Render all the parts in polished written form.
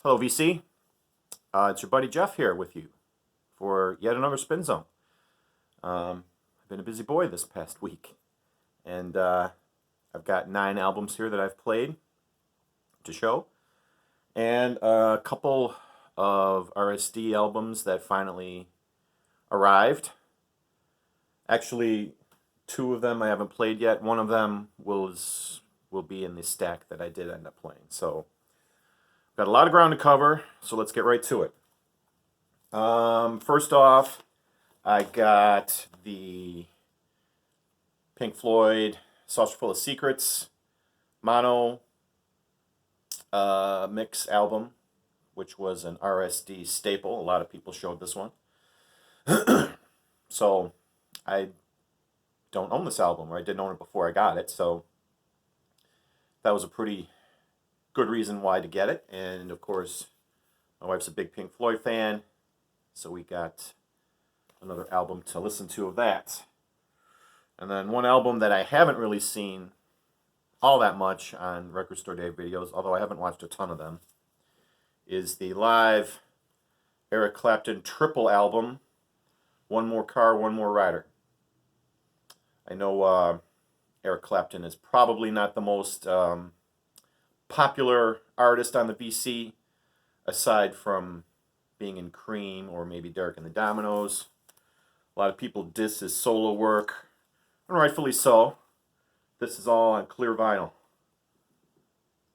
Hello, VC. It's your buddy Jeff here with you for yet another Spin Zone. I've been a busy boy this past week, and I've got 9 albums here that I've played to show, and a couple of RSD albums that finally arrived. Actually, 2 of them I haven't played yet. One of them will be in the stack that I did end up playing. So, got a lot of ground to cover, so let's get right to it. First off, I got the Pink Floyd Saucer Full of Secrets mono mix album, which was an RSD staple. A lot of people showed this one. So I don't own this album, or I didn't own it before I got it, so that was a pretty good reason why to get it. And of course, my wife's a big Pink Floyd fan, so we got another album to listen to of that. And then one album that I haven't really seen all that much on Record Store Day videos, although I haven't watched a ton of them, is the live Eric Clapton triple album, One More Car, One More Rider. I know Eric Clapton is probably not the most popular artist on the VC, aside from being in Cream or maybe Derek and the Dominoes. A lot of people diss his solo work, and rightfully so. This is all on clear vinyl.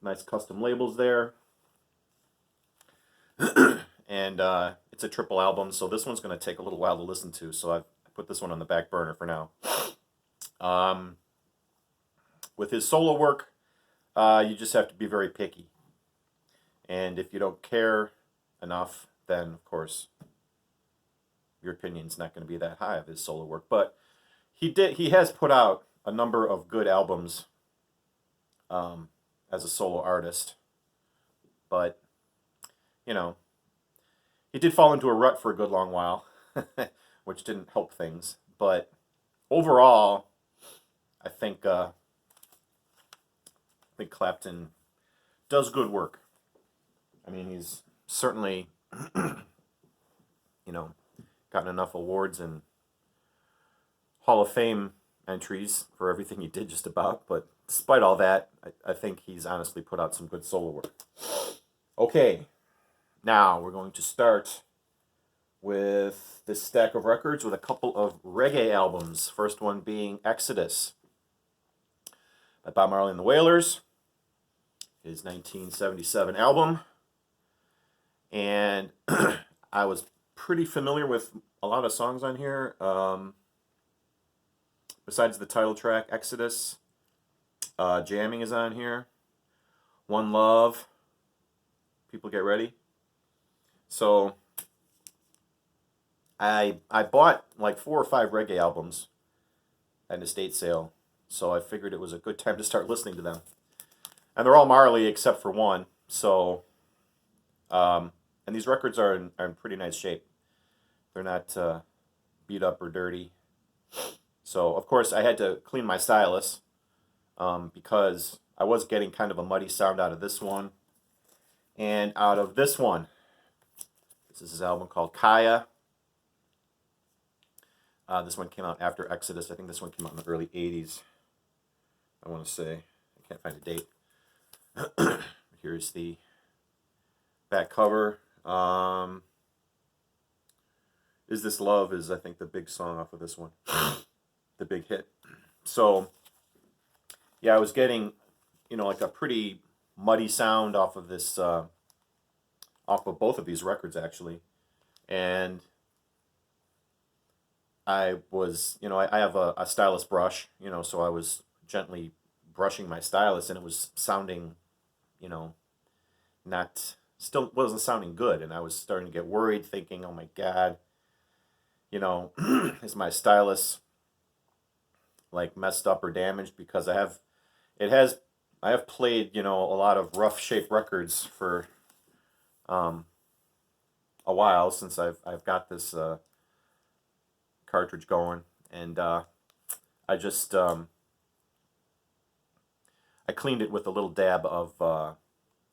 Nice custom labels there. And it's a triple album, so this one's going to take a little while to listen to, so I put this one on the back burner for now. With his solo work, you just have to be very picky. And if you don't care enough, then, of course, your opinion's not going to be that high of his solo work. But he has put out a number of good albums as a solo artist. But, you know, he did fall into a rut for a good long while, which didn't help things. But overall, I think Clapton does good work. I mean, he's certainly, gotten enough awards and Hall of Fame entries for everything he did just about. But despite all that, I think he's honestly put out some good solo work. Okay, now we're going to start with this stack of records with a couple of reggae albums. First one being Exodus by Bob Marley and the Wailers, his 1977 album. And I was pretty familiar with a lot of songs on here. Besides the title track, Exodus, Jamming is on here. One Love, People Get Ready. So I bought like 4 or 5 reggae albums at an estate sale, so I figured it was a good time to start listening to them. And they're all Marley except for one, so and these records are in pretty nice shape. They're not beat up or dirty. So, of course, I had to clean my stylus because I was getting kind of a muddy sound out of this one and out of this one. This is his album called Kaya. This one came out after Exodus. I think this one came out in the early 80s, I want to say. I can't find a date. Here's the back cover. Is This Love is, I think, the big song off of this one. The big hit. So, yeah, I was getting, like a pretty muddy sound off of this, off of both of these records, actually. And I was, I have a stylus brush, so I was gently brushing my stylus, and it was sounding, still wasn't sounding good. And I was starting to get worried, thinking, oh my God, is my stylus like messed up or damaged? Because I have played, a lot of rough shape records for a while since I've got this cartridge going, and I just I cleaned it with a little dab of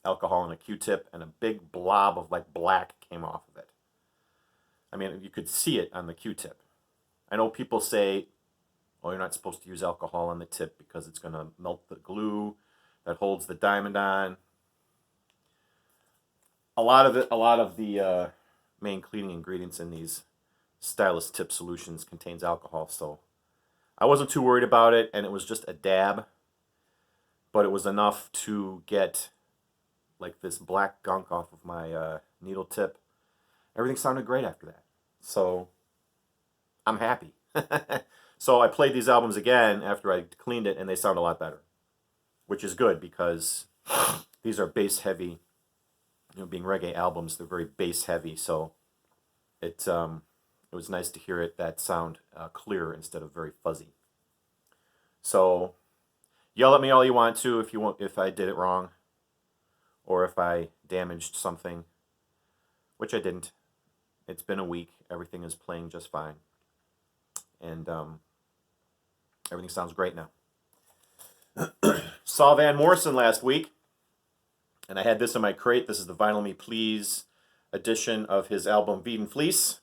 alcohol in a Q-tip, and a big blob of like black came off of it. I mean, you could see it on the Q-tip. I know people say, "Oh, you're not supposed to use alcohol on the tip because it's going to melt the glue that holds the diamond on." A lot of the main cleaning ingredients in these Stylus tip solutions contains alcohol, so I wasn't too worried about it, and it was just a dab, but it was enough to get like this black gunk off of my needle tip. Everything sounded great after that, so I'm happy. So I played these albums again after I cleaned it, and they sound a lot better, which is good because these are bass heavy. You know, being reggae albums, they're very bass heavy, so it was nice to hear that sound clear instead of very fuzzy. So yell at me all you want to if I did it wrong, or if I damaged something, which I didn't. It's been a week. Everything is playing just fine, and everything sounds great now. Saw Van Morrison last week, and I had this in my crate. This is the Vinyl Me Please edition of his album Beat and Fleece.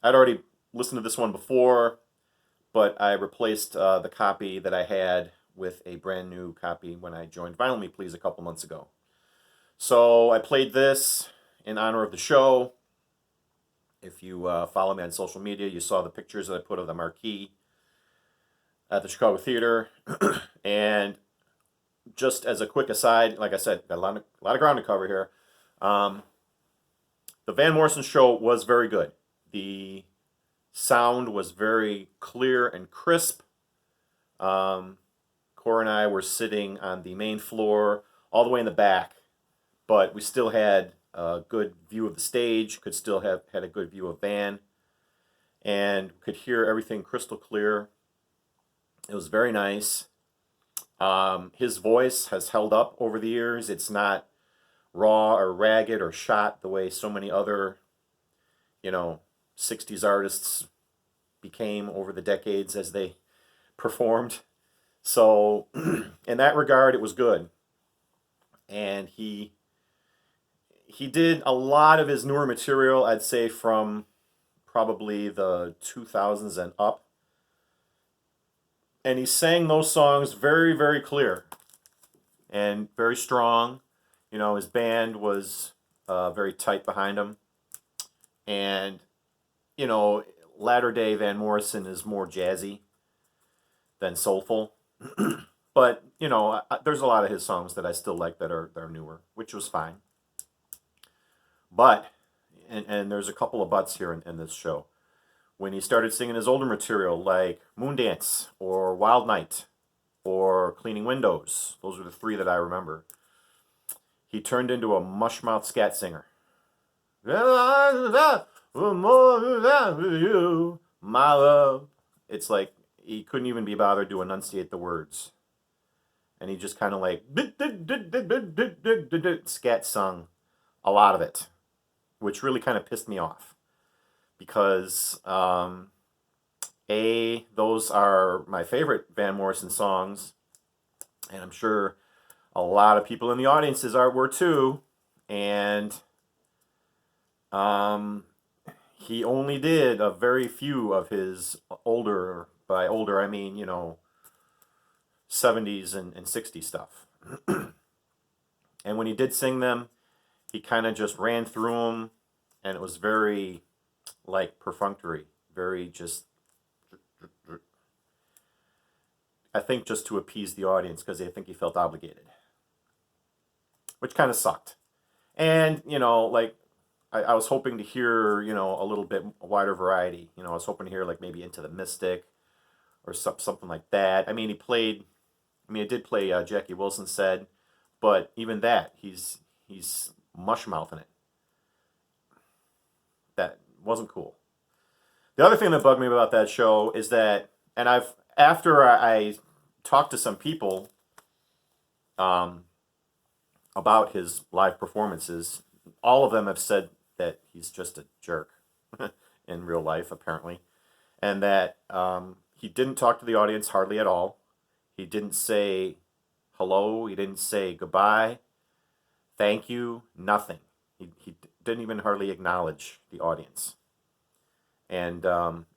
I'd already listened to this one before, but I replaced the copy that I had with a brand new copy when I joined Vinyl Me Please a couple months ago. So I played this in honor of the show. If you follow me on social media, you saw the pictures that I put of the marquee at the Chicago Theater. And just as a quick aside, like I said, got a lot of ground to cover here. The Van Morrison show was very good. The sound was very clear and crisp. Cora and I were sitting on the main floor, all the way in the back, but we still had a good view of the stage, could still have had a good view of Van, and could hear everything crystal clear. It was very nice. His voice has held up over the years. It's not raw or ragged or shot the way so many other, 60s artists became over the decades as they performed. So in that regard, it was good. And he did a lot of his newer material, I'd say from probably the 2000s and up. And he sang those songs very, very clear and very strong. His band was very tight behind him. And, latter day Van Morrison is more jazzy than soulful. But, there's a lot of his songs that I still like that are newer, which was fine. But, and there's a couple of buts here in this show. When he started singing his older material like Moondance or Wild Night or Cleaning Windows, those are the three that I remember, he turned into a mushmouth scat singer. My love. It's like he couldn't even be bothered to enunciate the words. And he just kind of like scat sung a lot of it, which really kind of pissed me off. Because, those are my favorite Van Morrison songs, and I'm sure a lot of people in the audiences were too, and he only did a very few of his older, by older I mean, 70s and 60s stuff. And when he did sing them, he kind of just ran through them, and it was very like perfunctory, very just, I think just to appease the audience because they think he felt obligated, which kind of sucked. And, I was hoping to hear, a little bit wider variety. I was hoping to hear like maybe Into the Mystic or something like that. I mean, he did play Jackie Wilson Said, but even that, he's mushmouthing it. That wasn't cool. The other thing that bugged me about that show is that, and after I talked to some people about his live performances, all of them have said that he's just a jerk in real life, apparently, and that he didn't talk to the audience hardly at all. He didn't say hello. He didn't say goodbye. thank you, nothing. He didn't even hardly acknowledge the audience. And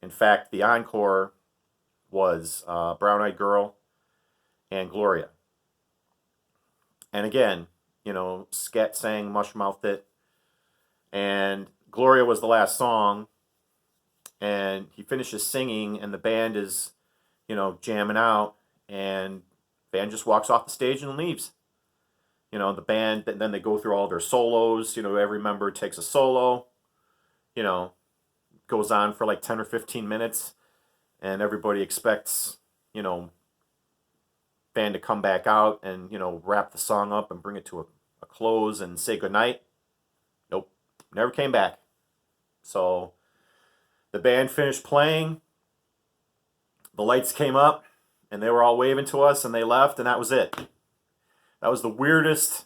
in fact, the encore was Brown Eyed Girl and Gloria. And again, Sket sang Mush Mouthed It, and Gloria was the last song, and he finishes singing, and the band is, jamming out, and the band just walks off the stage and leaves. The band, then they go through all their solos, every member takes a solo, you know, goes on for like 10 or 15 minutes, and everybody expects, band to come back out and, wrap the song up and bring it to a close and say goodnight. Nope, never came back. So the band finished playing, the lights came up, and they were all waving to us, and they left, and that was it. That was the weirdest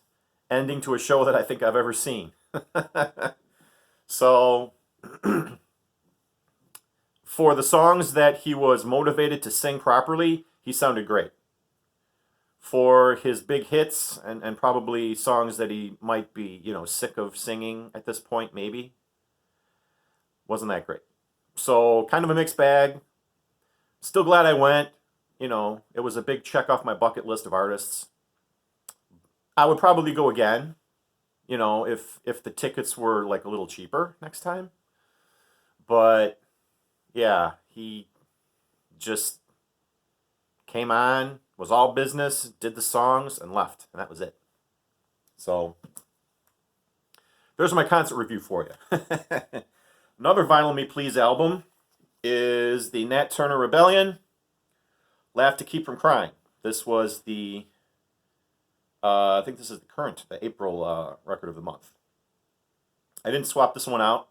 ending to a show that I think I've ever seen. So, for the songs that he was motivated to sing properly, he sounded great. For his big hits and probably songs that he might be, sick of singing at this point, maybe, wasn't that great. So, kind of a mixed bag. Still glad I went. It was a big check off my bucket list of artists. I would probably go again, if the tickets were like a little cheaper next time. But yeah, he just came on, was all business, did the songs, and left, and that was it. So there's my concert review for you. Another Vinyl Me Please album is the Nat Turner Rebellion, Laugh to Keep from Crying. This was the I think this is the April record of the month. I didn't swap this one out.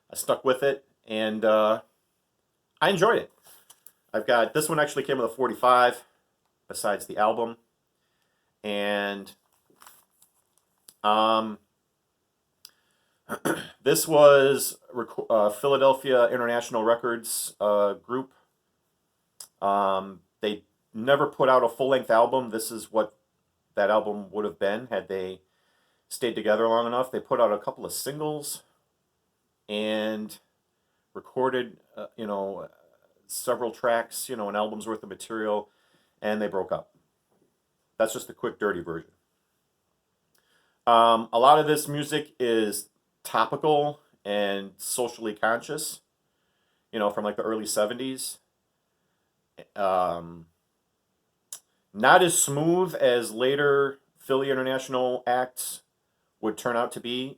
I stuck with it, and I enjoyed it. I've got, this one actually came with a 45, besides the album. And this was Philadelphia International Records group. They never put out a full-length album. This is what that album would have been had they stayed together long enough. They put out a couple of singles and recorded, several tracks, an album's worth of material, and they broke up. That's just the quick, dirty version. A lot of this music is topical and socially conscious, from like the early 70s. Not as smooth as later Philly International acts would turn out to be.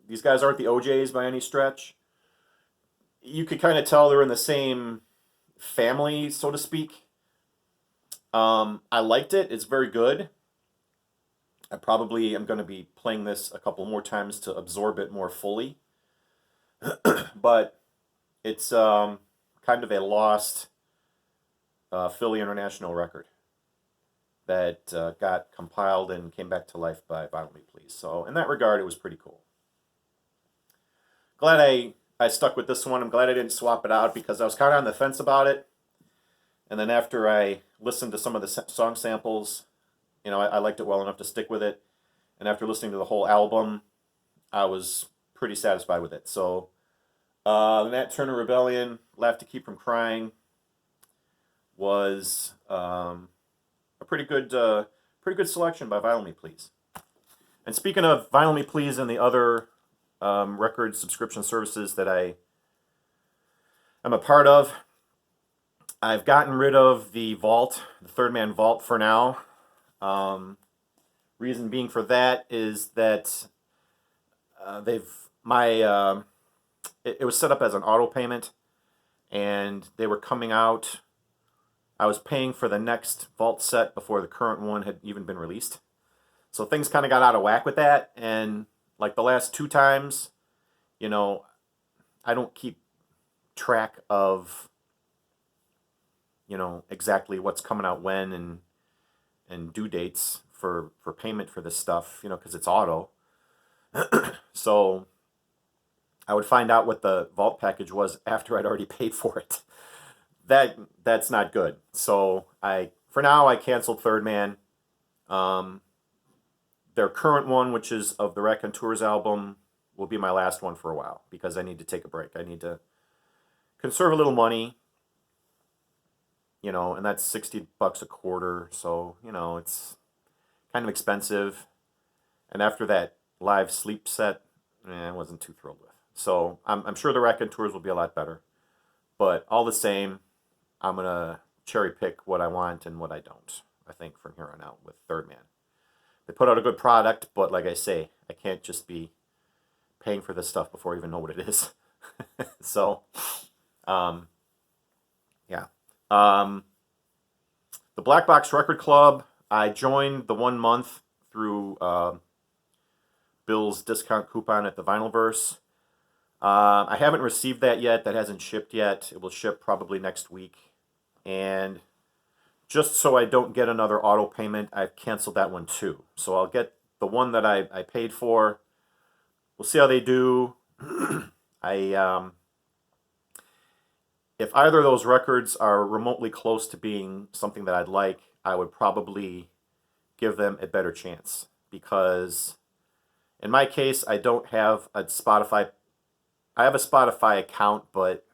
These guys aren't the OJs by any stretch. You could kind of tell they're in the same family, so to speak. I liked it. It's very good. I probably am going to be playing this a couple more times to absorb it more fully. But it's kind of a lost Philly International record that got compiled and came back to life by Vinyl Me Please. So in that regard, it was pretty cool. Glad I stuck with this one. I'm glad I didn't swap it out because I was kind of on the fence about it. And then after I listened to some of the song samples, I liked it well enough to stick with it. And after listening to the whole album, I was pretty satisfied with it. So the Nat Turner Rebellion, Laugh to Keep from Crying, was a pretty good selection by Vinyl Me Please. And speaking of Vinyl Me Please and the other record subscription services that I am a part of, I've gotten rid of the Vault, the Third Man Vault for now. Reason being for that is that it was set up as an auto payment, and they were coming out. I was paying for the next Vault set before the current one had even been released. So things kind of got out of whack with that, and like the last two times, I don't keep track of, exactly what's coming out when and due dates for payment for this stuff, because it's auto. So I would find out what the Vault package was after I'd already paid for it. That's not good. So for now I canceled Third Man. their current one, which is of the Raconteurs album, will be my last one for a while because I need to take a break. I need to conserve a little money, and that's $60 a quarter. So, it's kind of expensive. And after that live sleep set, I wasn't too thrilled with. So I'm sure the Raconteurs will be a lot better. But all the same, I'm going to cherry pick what I want and what I don't, I think, from here on out with Third Man. They put out a good product, but like I say, I can't just be paying for this stuff before I even know what it is. So, yeah. The Black Box Record Club, I joined the 1 month through Bill's discount coupon at the Vinylverse. I haven't received that yet. That hasn't shipped yet. It will ship probably next week. And just so I don't get another auto payment, I've canceled that one too. So I'll get the one that I paid for. We'll see how they do. If either of those records are remotely close to being something that I'd like, I would probably give them a better chance. Because in my case, I don't have a Spotify. I have a Spotify account, but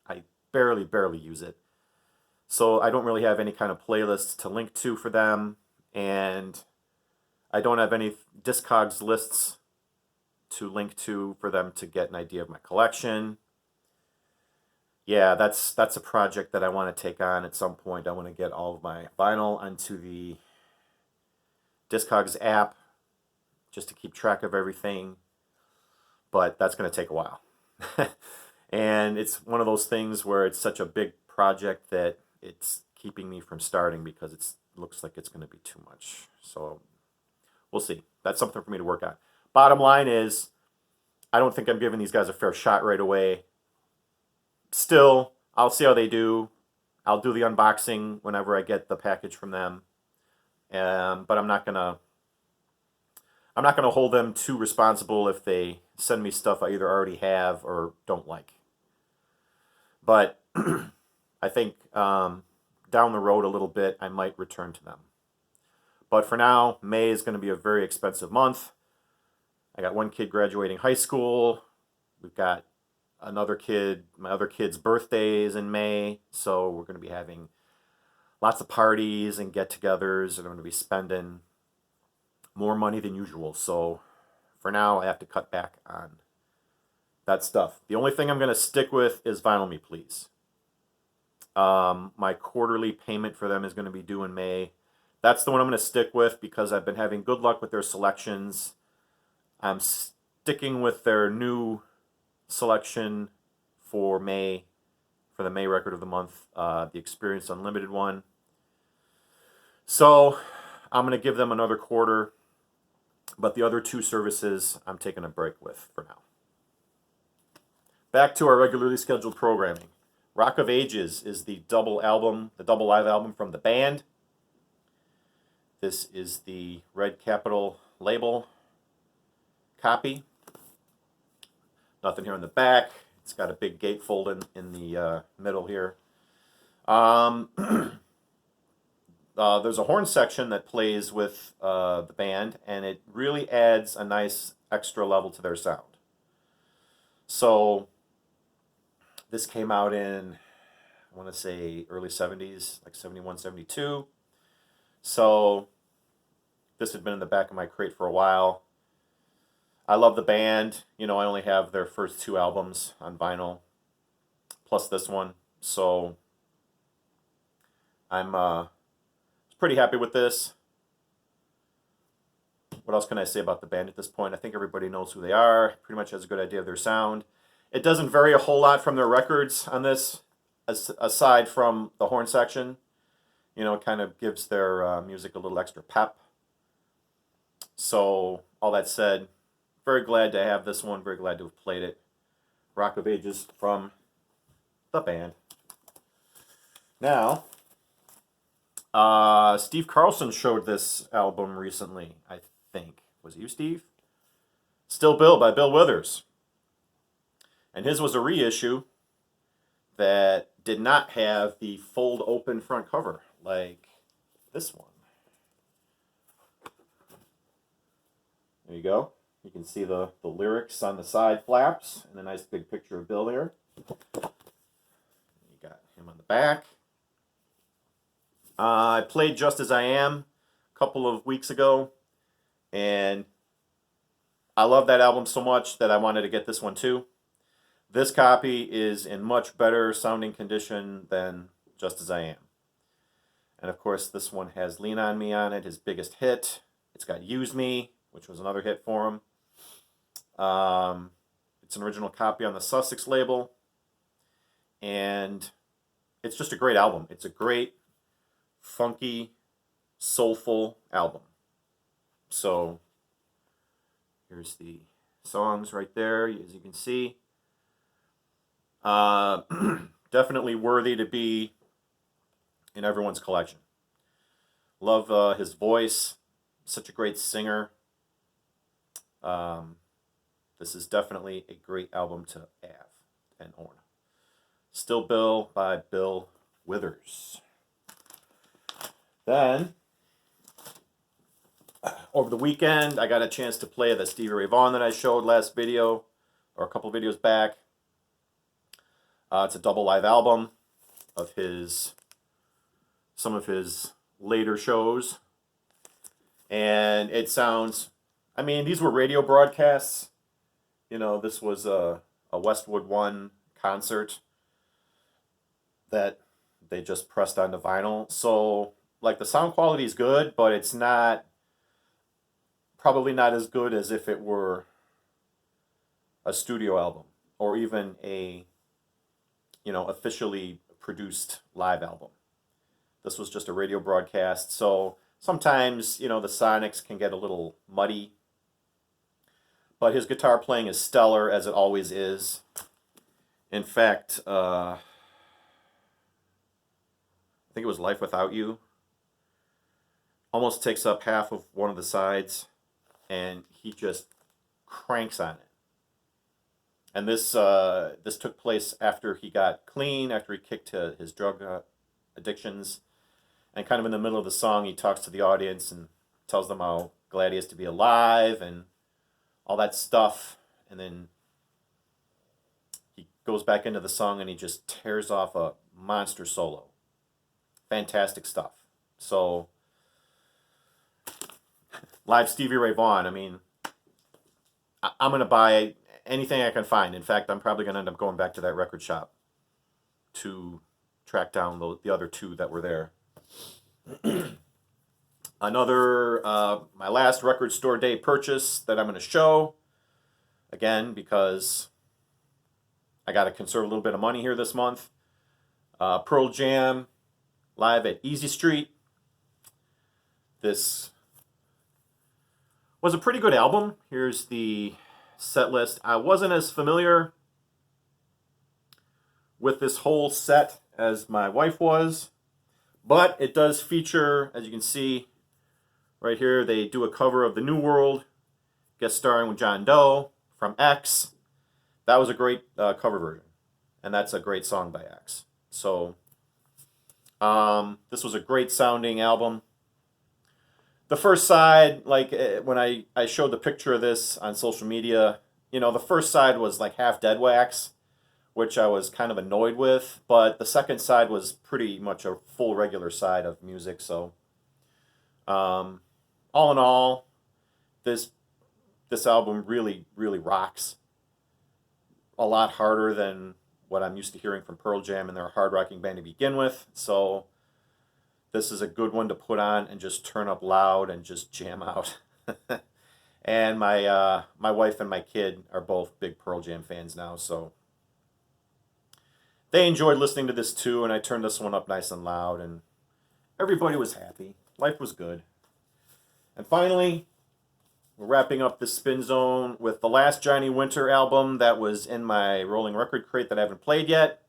I barely use it. So I don't really have any kind of playlists to link to for them. And I don't have any Discogs lists to link to for them to get an idea of my collection. Yeah, that's a project that I want to take on at some point. I want to get all of my vinyl onto the Discogs app just to keep track of everything. But that's going to take a while. And it's one of those things where it's such a big project that it's keeping me from starting because it looks like it's going to be too much. So we'll see. That's something for me to work on. Bottom line is, I don't think I'm giving these guys a fair shot right away. Still, I'll see how they do. I'll do the unboxing whenever I get the package from them. But I'm not gonna hold them too responsible if they send me stuff I either already have or don't like. But I think down the road a little bit, I might return to them. But for now, May is going to be a very expensive month. I got one kid graduating high school. We've got another kid, my other kid's birthday is in May. So we're going to be having lots of parties and get-togethers, and I'm going to be spending more money than usual. So for now, I have to cut back on that stuff. The only thing I'm going to stick with is Vinyl Me Please. My quarterly payment for them is going to be due in May. That's the one I'm going to stick with because I've been having good luck with their selections. I'm sticking with their new selection for May, for the May record of the month, the Experience Unlimited one. So I'm going to give them another quarter, but the other two services I'm taking a break with for now. Back to our regularly scheduled programming. Rock of Ages is the double live album from the band. This is the Red Capital label copy. Nothing here in the back. It's got a big gatefold in the middle here. There's a horn section that plays with the band, and it really adds a nice extra level to their sound. So this came out in, I want to say, early 70s, like 71, 72. So this had been in the back of my crate for a while. I love the band. I only have their first two albums on vinyl, plus this one. So I'm pretty happy with this. What else can I say about the band at this point? I think everybody knows who they are, pretty much has a good idea of their sound. It doesn't vary a whole lot from their records on this, aside from the horn section. It kind of gives their music a little extra pep. So, all that said, very glad to have this one, very glad to have played it. Rock of Ages from the band. Now, Steve Carlson showed this album recently, I think. Was it you, Steve? Still Bill by Bill Withers. And his was a reissue that did not have the fold open front cover like this one. There you go. You can see the lyrics on the side flaps and a nice big picture of Bill there. You got him on the back. I played Just As I Am a couple of weeks ago, and I love that album so much that I wanted to get this one too. This copy is in much better sounding condition than Just As I Am. And of course, this one has Lean On Me on it, his biggest hit. It's got Use Me, which was another hit for him. It's an original copy on the Sussex label. And it's just a great album. It's a great, funky, soulful album. So here's the songs right there, as you can see. Definitely worthy to be in everyone's collection. Love his voice. Such a great singer. This is definitely a great album to have and own. Still Bill by Bill Withers. Then, over the weekend, I got a chance to play the Stevie Ray Vaughan that I showed last video, or a couple videos back. It's a double live album of some of his later shows. And it sounds, I mean, these were radio broadcasts. You know, this was a Westwood One concert that they just pressed onto vinyl. So, like, the sound quality is good, but it's probably not as good as if it were a studio album or even a, officially produced live album. This was just a radio broadcast, so sometimes, the sonics can get a little muddy. But his guitar playing is stellar, as it always is. In fact, I think it was Life Without You. Almost takes up half of one of the sides, and he just cranks on it. And this took place after he got clean, after he kicked his drug addictions. And kind of in the middle of the song, he talks to the audience and tells them how glad he is to be alive and all that stuff. And then he goes back into the song and he just tears off a monster solo. Fantastic stuff. So, live Stevie Ray Vaughan, I mean, I'm going to buy anything I can find. In fact, I'm probably going to end up going back to that record shop to track down the other two that were there. Another, my last record store day purchase that I'm going to show, again, because I got to conserve a little bit of money here this month. Pearl Jam, live at Easy Street. This was a pretty good album. Here's the set list. I wasn't as familiar with this whole set as my wife was, but it does feature, as you can see right here, they do a cover of The New World, guest starring with John Doe from X. That was a great cover version, and that's a great song by X. So this was a great sounding album. The first side, like when I showed the picture of this on social media, the first side was like half Dead Wax, which I was kind of annoyed with, but the second side was pretty much a full regular side of music. So all in all, this album really, really rocks. A lot harder than what I'm used to hearing from Pearl Jam, and they're a hard rocking band to begin with. So this is a good one to put on and just turn up loud and just jam out. And my wife and my kid are both big Pearl Jam fans now, so they enjoyed listening to this too, and I turned this one up nice and loud, and everybody was happy. Life was good. And finally, we're wrapping up this Spin Zone with the last Johnny Winter album that was in my rolling record crate that I haven't played yet.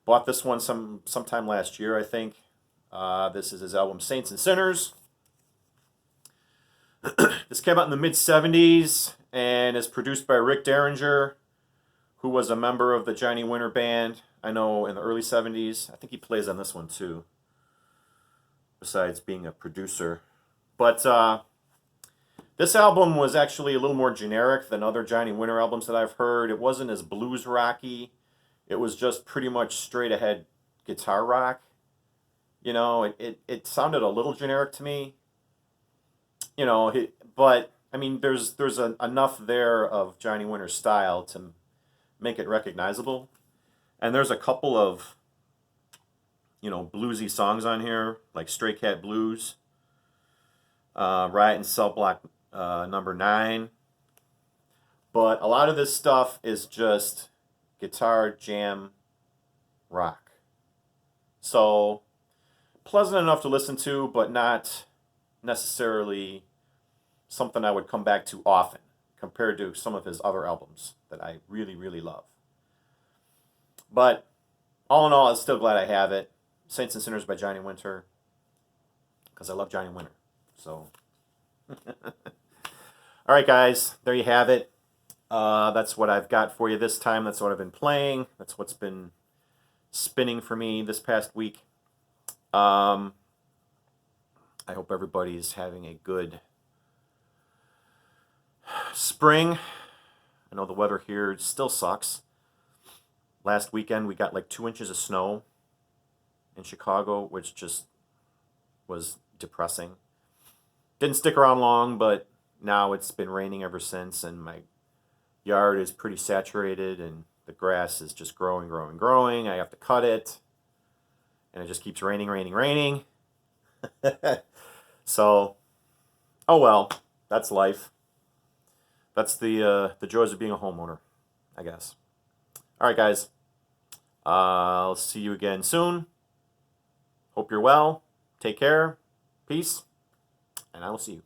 Bought this one sometime last year, I think. This is his album Saints and Sinners. This came out in the mid-'70s and is produced by Rick Derringer, who was a member of the Johnny Winter Band, I know, in the early 70s. I think he plays on this one too, besides being a producer. But This album was actually a little more generic than other Johnny Winter albums that I've heard. It wasn't as blues rocky. It was just pretty much straight ahead guitar rock. It sounded a little generic to me. But I mean, there's enough there of Johnny Winter's style to make it recognizable. And there's a couple of bluesy songs on here, like Stray Cat Blues, Riot and Cell Block number 9. But a lot of this stuff is just guitar jam rock. So pleasant enough to listen to, but not necessarily something I would come back to often compared to some of his other albums that I really, really love. But all in all, I'm still glad I have it. Saints and Sinners by Johnny Winter, because I love Johnny Winter. So, all right, guys, there you have it. That's what I've got for you this time. That's what I've been playing. That's what's been spinning for me this past week. I hope everybody's having a good spring. I know the weather here still sucks. Last weekend we got like 2 inches of snow in Chicago, which just was depressing. Didn't stick around long, but now it's been raining ever since, and my yard is pretty saturated, and the grass is just growing, growing, growing. I have to cut it, and it just keeps raining, raining, raining. So, oh well, that's life. That's the joys of being a homeowner, I guess. All right, guys. I'll see you again soon. Hope you're well. Take care. Peace. And I will see you.